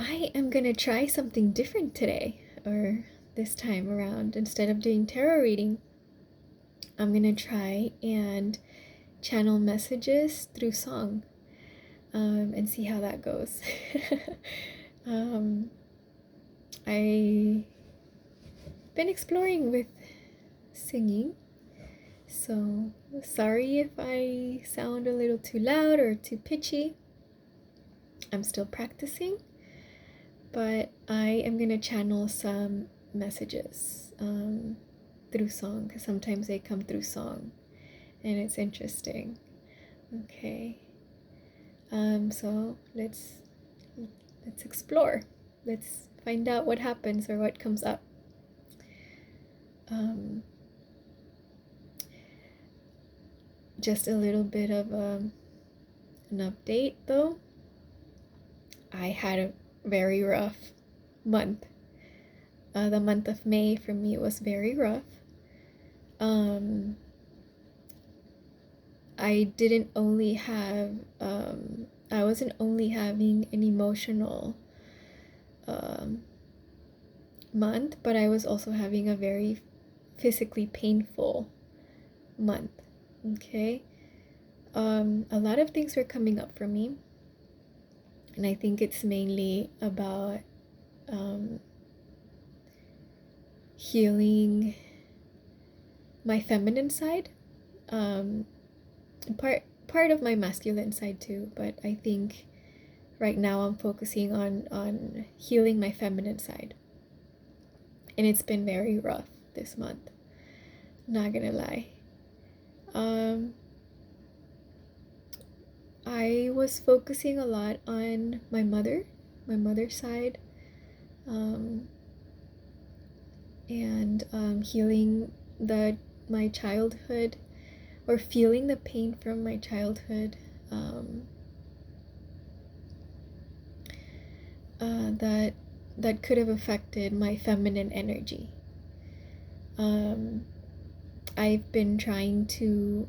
I am gonna try something different today, or this time around. Instead of doing tarot reading, I'm gonna try and channel messages through song, and see how that goes. um, I've been exploring with singing, so sorry if I sound a little too loud or too pitchy. I'm still practicing, but I am gonna channel some messages through song, because sometimes they come through song and it's interesting. Okay, so let's explore. Let's find out what happens or what comes up. Um, just a little bit of an update though. I had a very rough month. The month of May for me was very rough. I didn't only have, I wasn't only having an emotional um, month, but I was also having a very physically painful month. Okay. A lot of things were coming up for me, and I think it's mainly about healing my feminine side, part of my masculine side too, but I think right now I'm focusing on healing my feminine side, and it's been very rough this month, not gonna lie. I was focusing a lot on my mother's side, and healing my childhood, or feeling the pain from my childhood, that could have affected my feminine energy. I've been trying to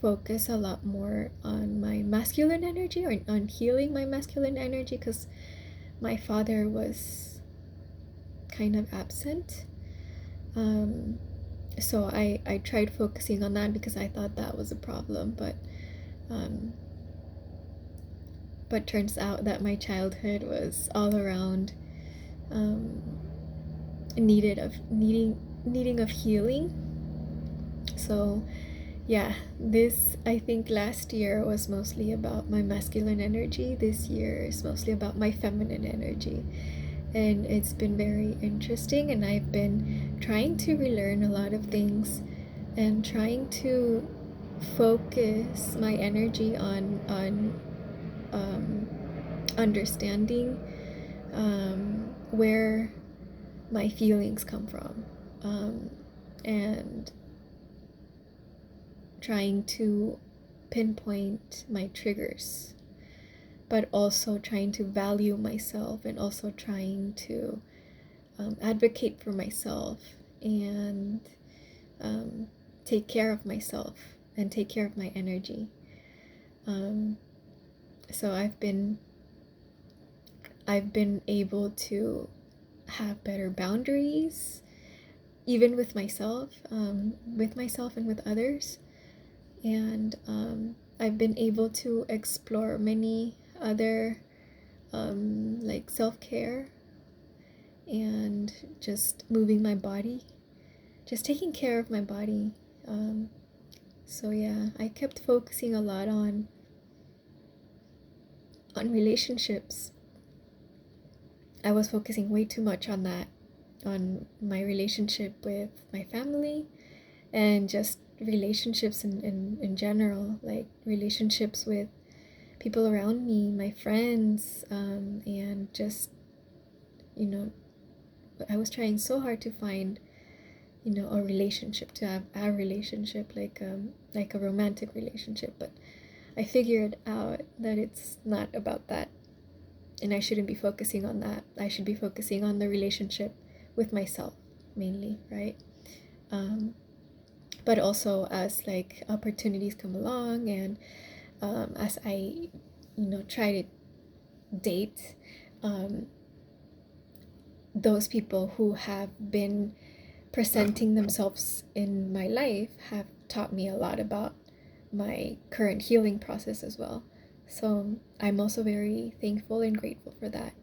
focus a lot more on my masculine energy, or on healing my masculine energy, because my father was kind of absent. So I tried focusing on that because I thought that was a problem, but turns out that my childhood was all around needing of healing. So yeah, this, I think last year was mostly about my masculine energy. This year is mostly about my feminine energy. And it's been very interesting, and I've been trying to relearn a lot of things and trying to focus my energy on understanding where my feelings come from, and trying to pinpoint my triggers, but also trying to value myself, and also trying to advocate for myself, and take care of myself and take care of my energy. So I've been able to have better boundaries, even with myself and with others. And I've been able to explore many other like self-care, and just moving my body, just taking care of my body. So yeah, I kept focusing a lot on relationships. I was focusing way too much on that, on my relationship with my family, and just relationships in general, like relationships with people around me, my friends, and just, you know, I was trying so hard to find, a relationship, to have a relationship, like a romantic relationship, but I figured out that it's not about that, and I shouldn't be focusing on that. I should be focusing on the relationship with myself mainly, right? But also, as like opportunities come along, and as I try to date, those people who have been presenting themselves in my life have taught me a lot about my current healing process as well. So I'm also very thankful and grateful for that,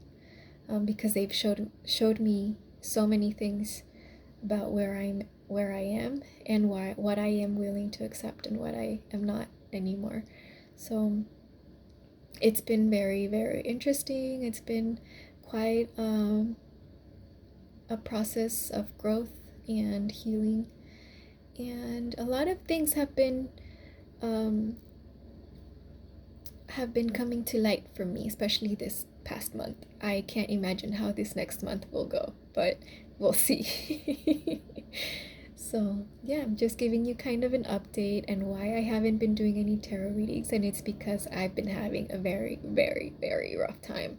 because they've showed me so many things about where I am, and what I am willing to accept and what I am not anymore. So it's been very, very interesting. It's been quite a process of growth and healing, and a lot of things um, have been coming to light for me, especially this past month. I can't imagine how this next month will go, but we'll see. So, yeah, I'm just giving you kind of an update and why I haven't been doing any tarot readings, and it's because I've been having a very, very, very rough time.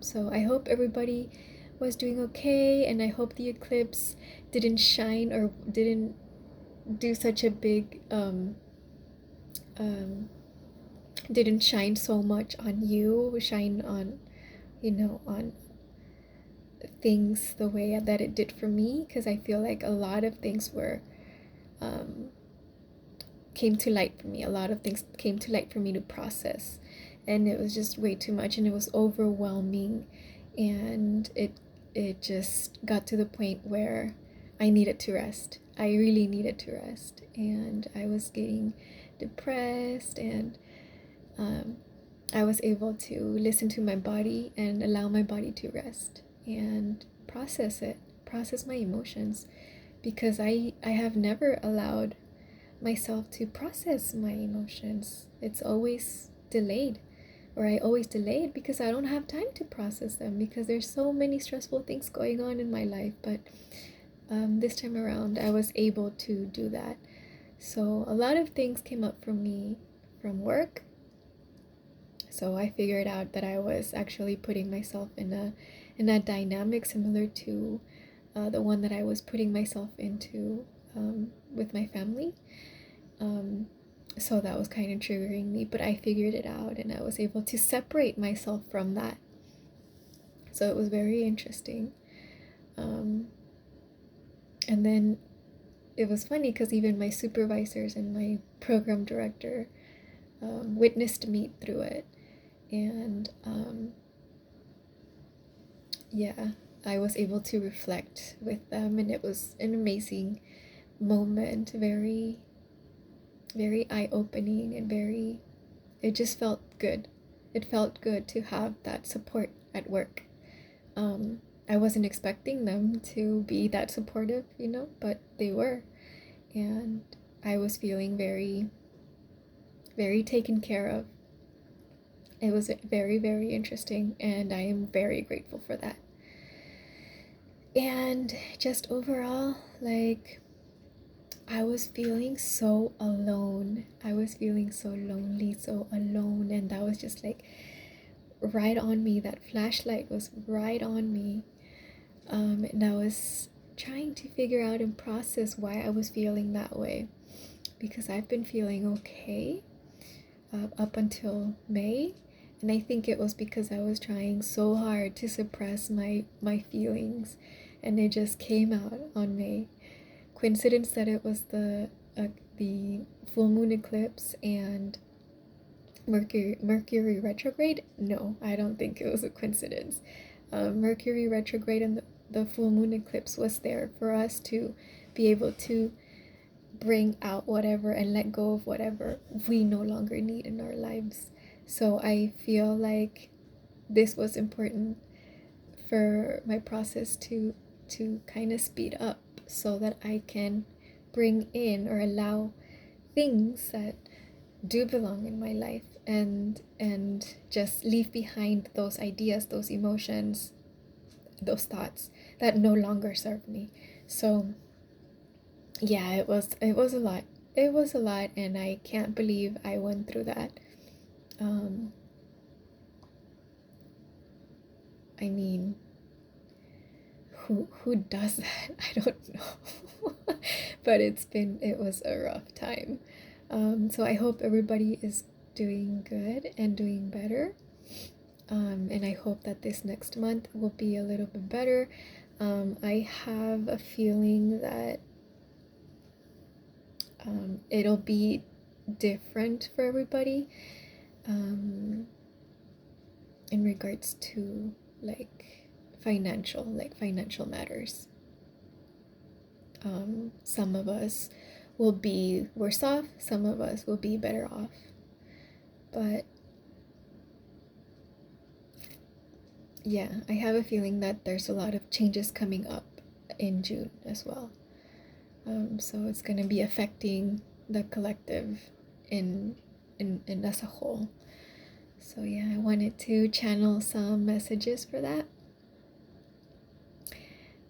So I hope everybody was doing okay, and I hope the eclipse didn't shine or didn't do such a big um, didn't shine so much on you, shine on, on things the way that it did for me, because I feel like a lot of things um, came to light for me. A lot of things came to light for me to process, and it was just way too much, and it was overwhelming, and it just got to the point where I needed to rest. I really needed to rest, and I was getting depressed, and I was able to listen to my body and allow my body to rest and process my emotions, because I have never allowed myself to process my emotions. It's always delayed, or I always delay it because I don't have time to process them, because there's so many stressful things going on in my life. But this time around, I was able to do that. So a lot of things came up for me from work. So I figured out that I was actually putting myself in a dynamic similar to the one that I was putting myself into with my family. So that was kind of triggering me, but I figured it out, and I was able to separate myself from that. So it was very interesting. And then it was funny because even my supervisors and my program director witnessed me through it. And yeah, I was able to reflect with them, and it was an amazing moment, very, very eye-opening, and it just felt good. It felt good to have that support at work. I wasn't expecting them to be that supportive, but they were. And I was feeling very, very taken care of. It was very, very interesting, and I am very grateful for that. And just overall, like, I was feeling so alone. I was feeling so lonely, so alone, and that was just like right on me. That flashlight was right on me. And I was trying to figure out and process why I was feeling that way, because I've been feeling okay up until May, and I think it was because I was trying so hard to suppress my feelings, and it just came out on May. Coincidence that it was the full moon eclipse and Mercury retrograde? No, I don't think it was a coincidence. Mercury retrograde and the full moon eclipse was there for us to be able to bring out whatever and let go of whatever we no longer need in our lives. So I feel like this was important for my process to kind of speed up, so that I can bring in or allow things that do belong in my life, and just leave behind those ideas, those emotions, those thoughts that no longer serve me. So yeah, it was a lot. It was a lot, and I can't believe I went through that. I mean, who does that? I don't know. But it was a rough time. So I hope everybody is doing good and doing better. And I hope that this next month will be a little bit better. I have a feeling that it'll be different for everybody, in regards to financial matters. Some of us will be worse off, some of us will be better off. But yeah, I have a feeling that there's a lot of changes coming up in June as well. So it's going to be affecting the collective in as a whole. So yeah, I wanted to channel some messages for that.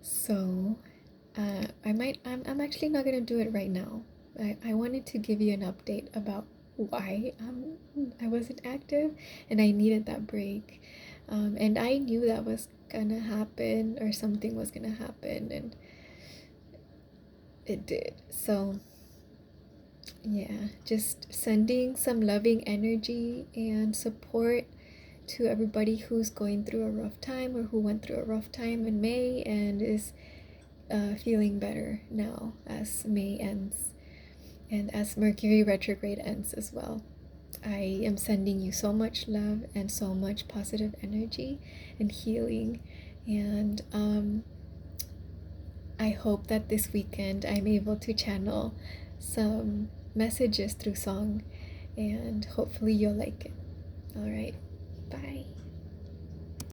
So I'm actually not gonna do it right now. I wanted to give you an update about why I wasn't active and I needed that break. And I knew that was gonna happen, or something was gonna happen, and it did. So yeah, just sending some loving energy and support to everybody who's going through a rough time, or who went through a rough time in May and is feeling better now as May ends and as Mercury retrograde ends as well. I am sending you so much love and so much positive energy and healing. And I hope that this weekend I'm able to channel some messages through song, and hopefully you'll like it. All right, bye.